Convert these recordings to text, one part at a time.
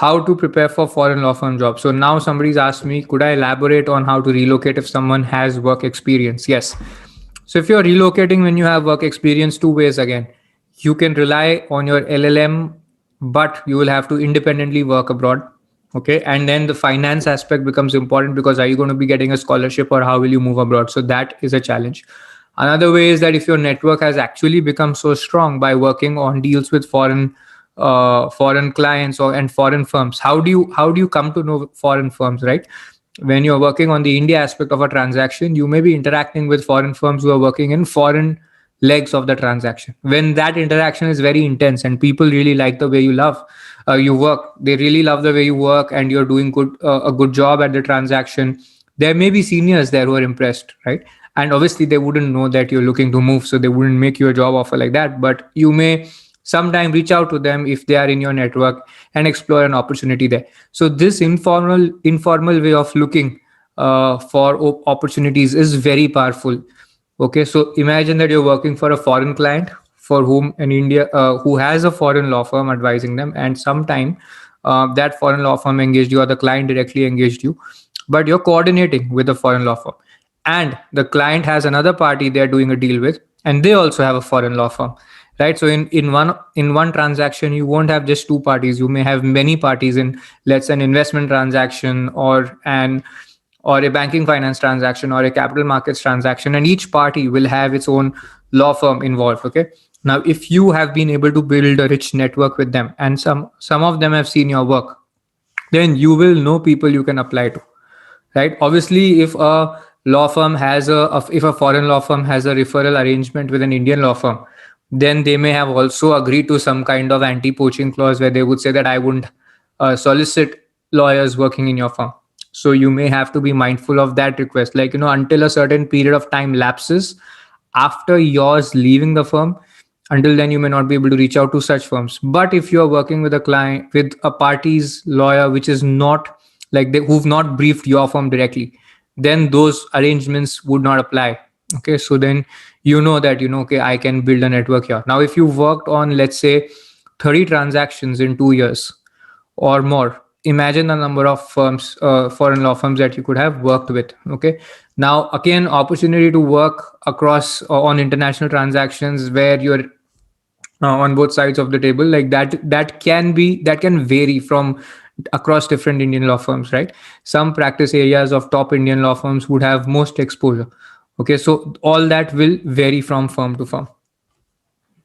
how to prepare for foreign law firm jobs. So now somebody's asked me, could I elaborate on how to relocate if someone has work experience? Yes. So if you're relocating when you have work experience, two ways again. You can rely on your LLM, but you will have to independently work abroad. Okay. And then the finance aspect becomes important, because are you going to be getting a scholarship, or how will you move abroad? So that is a challenge. Another way is that if your network has actually become so strong by working on deals with foreign clients and foreign firms, how do you come to know foreign firms, right? When you're working on the India aspect of a transaction, you may be interacting with foreign firms who are working in foreign legs of the transaction. When that interaction is very intense and people really like the way you work, they really love the way you work, and you're doing a good job at the transaction, there may be seniors there who are impressed, right? And obviously they wouldn't know that you're looking to move, so they wouldn't make you a job offer like that, but you may sometime reach out to them if they are in your network and explore an opportunity there. So this informal way of looking for opportunities is very powerful. Okay, so imagine that you're working for a foreign client for whom in India, who has a foreign law firm advising them, and sometime that foreign law firm engaged you, or the client directly engaged you, but you're coordinating with the foreign law firm, and the client has another party they're doing a deal with, and they also have a foreign law firm, right? So in one transaction, you won't have just two parties. You may have many parties in, let's say, an investment transaction, or a banking finance transaction, or a capital markets transaction, and each party will have its own law firm involved. Okay. Now, if you have been able to build a rich network with them, and some of them have seen your work, then you will know people you can apply to, right? Obviously, if a foreign law firm has a referral arrangement with an Indian law firm, then they may have also agreed to some kind of anti-poaching clause, where they would say that I wouldn't solicit lawyers working in your firm. So you may have to be mindful of that request. Like, until a certain period of time lapses after yours leaving the firm, until then you may not be able to reach out to such firms. But if you're working with a client, with a party's lawyer, which is not like who've not briefed your firm directly, then those arrangements would not apply. Okay, so then that okay, I can build a network here. Now, if you worked on, let's say, 30 transactions in 2 years or more, imagine the number of firms, foreign law firms that you could have worked with. Okay, now again, opportunity to work across on international transactions where you're on both sides of the table, like that can vary from across different Indian law firms, right? Some practice areas of top Indian law firms would have most exposure. Okay, so all that will vary from firm to firm.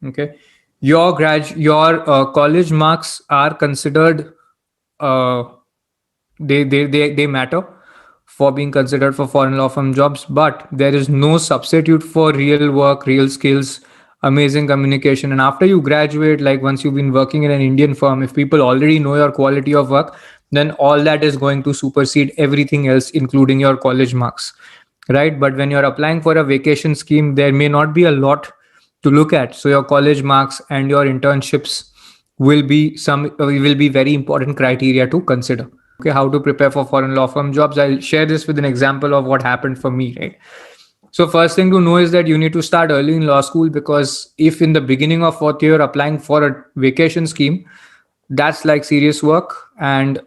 Okay, your college marks are considered, they matter for being considered for foreign law firm jobs, but there is no substitute for real work, real skills, amazing communication. And after you graduate, like once you've been working in an Indian firm, if people already know your quality of work, then all that is going to supersede everything else, including your college marks, right? But when you're applying for a vacation scheme, there may not be a lot to look at. So your college marks and your internships will be very important criteria to consider. Okay, how to prepare for foreign law firm jobs. I'll share this with an example of what happened for me, right? So first thing to know is that you need to start early in law school, because if in the beginning of fourth year applying for a vacation scheme, that's like serious work. And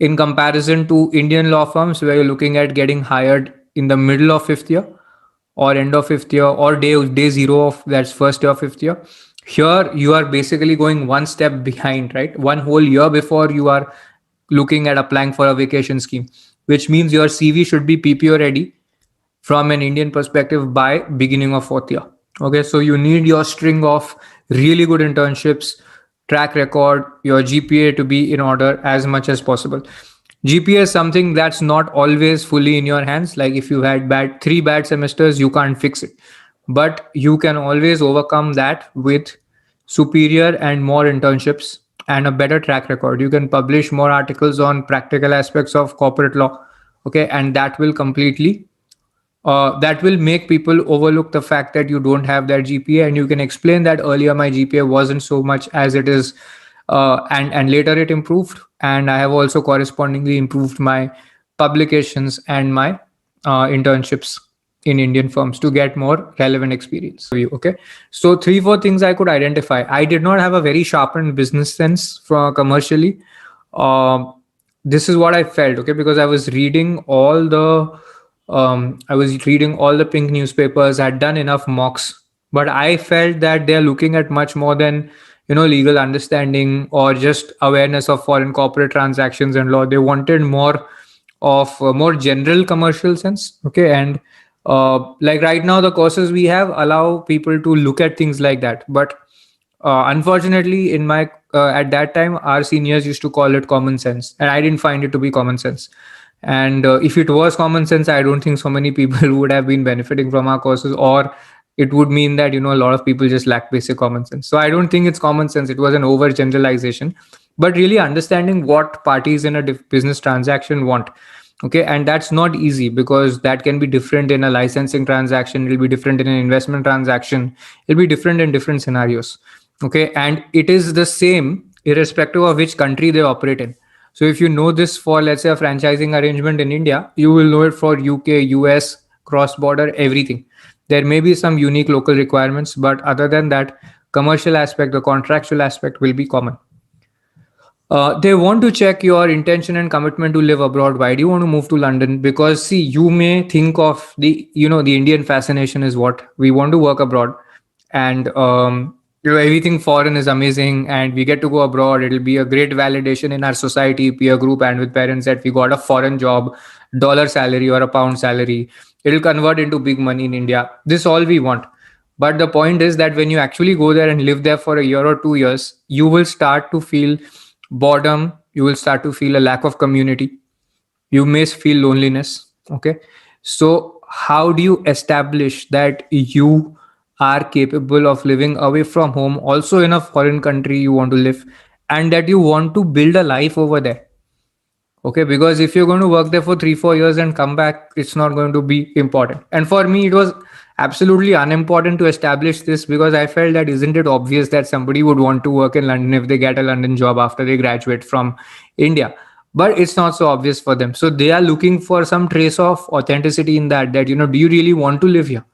in comparison to Indian law firms, where you're looking at getting hired in the middle of fifth year or end of fifth year or day zero of that's first year of fifth year, here you are basically going one step behind, right? One whole year before you are looking at applying for a vacation scheme, which means your CV should be PPO ready from an Indian perspective by beginning of fourth year. Okay, so you need your string of really good internships, track record, your GPA to be in order as much as possible. GPA is something that's not always fully in your hands. Like if you had 3 bad semesters, you can't fix it. But you can always overcome that with superior and more internships and a better track record. You can publish more articles on practical aspects of corporate law. Okay, and that will make people overlook the fact that you don't have that GPA, and you can explain that earlier my GPA wasn't so much as it is, and later it improved, and I have also correspondingly improved my publications and my internships in Indian firms to get more relevant experience for you. Okay. So 3-4 things I could identify. I did not have a very sharpened business sense for commercially. This is what I felt. Okay. Because I was reading all the pink newspapers. I had done enough mocks, but I felt that they're looking at much more than, legal understanding or just awareness of foreign corporate transactions and law. They wanted more of a more general commercial sense. Okay. And like right now, the courses we have allow people to look at things like that. But unfortunately, in my at that time, our seniors used to call it common sense, and I didn't find it to be common sense. And if it was common sense, I don't think so many people would have been benefiting from our courses, or it would mean that a lot of people just lack basic common sense. So I don't think it's common sense. It was an overgeneralization, but really understanding what parties in a business transaction want. Okay. And that's not easy, because that can be different in a licensing transaction. It'll be different in an investment transaction. It'll be different in different scenarios. Okay. And it is the same irrespective of which country they operate in. So if you know this for, let's say, a franchising arrangement in India, you will know it for UK, US, cross-border, everything. There may be some unique local requirements, but other than that, commercial aspect, the contractual aspect will be common. They want to check your intention and commitment to live abroad. Why do you want to move to London? Because see, you may think of the Indian fascination is what we want to work abroad, and everything foreign is amazing, and we get to go abroad. It'll be a great validation in our society, peer group, and with parents that we got a foreign job, dollar salary or a pound salary. It'll convert into big money in India. This all we want. But the point is that when you actually go there and live there for a year or 2 years, you will start to feel boredom. You will start to feel a lack of community. You may feel loneliness. Okay. So how do you establish that you are capable of living away from home, also in a foreign country you want to live, and that you want to build a life over there? Okay. Because if you're going to work there for 3-4 years and come back, it's not going to be important. And for me, it was absolutely unimportant to establish this, because I felt that isn't it obvious that somebody would want to work in London if they get a London job after they graduate from India? But it's not so obvious for them. So they are looking for some trace of authenticity in that, do you really want to live here?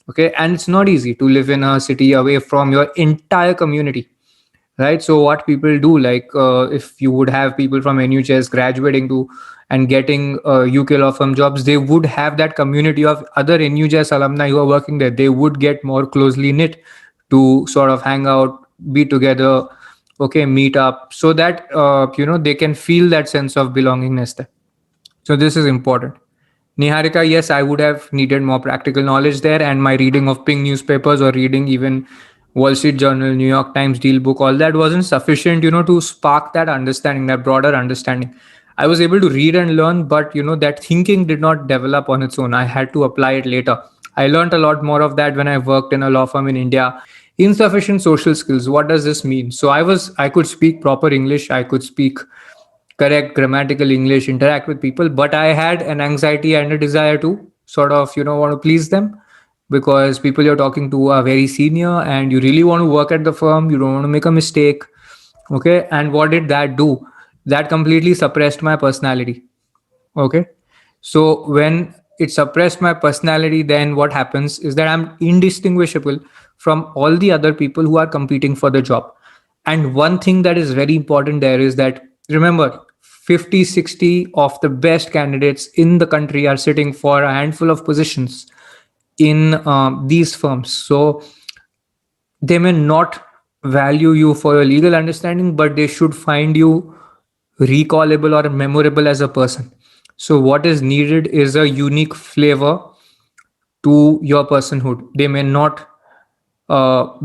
Okay. And it's not easy to live in a city away from your entire community, right? So what people do, like if you would have people from NUHS graduating to and getting UK law firm jobs, they would have that community of other NUHS alumni who are working there. They would get more closely knit to sort of hang out, be together, okay, meet up, so that they can feel that sense of belongingness there. So this is important. Niharika, yes, I would have needed more practical knowledge there, and my reading of pink newspapers or reading even Wall Street Journal, New York Times deal book, all that wasn't sufficient, to spark that understanding, that broader understanding. I was able to read and learn, but that thinking did not develop on its own. I had to apply it later. I learned a lot more of that when I worked in a law firm in India. Insufficient social skills. What does this mean? So I could speak proper English. I could speak correct grammatical English, interact with people, but I had an anxiety and a desire to sort of, want to please them, because people you're talking to are very senior and you really want to work at the firm. You don't want to make a mistake. Okay. And what did that do? That completely suppressed my personality. Okay. So when it suppressed my personality, then what happens is that I'm indistinguishable from all the other people who are competing for the job. And one thing that is very important there is that, remember, 50-60 of the best candidates in the country are sitting for a handful of positions in these firms. So they may not value you for your legal understanding, but they should find you recallable or memorable as a person. So what is needed is a unique flavor to your personhood. They may not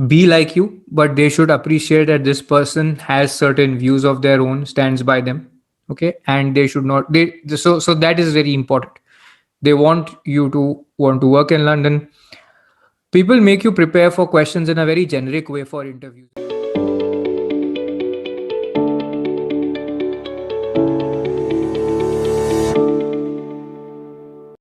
be like you, but they should appreciate that this person has certain views of their own, stands by them. Okay. And they should not, so that is very important. They want you to want to work in London. People make you prepare for questions in a very generic way for interviews.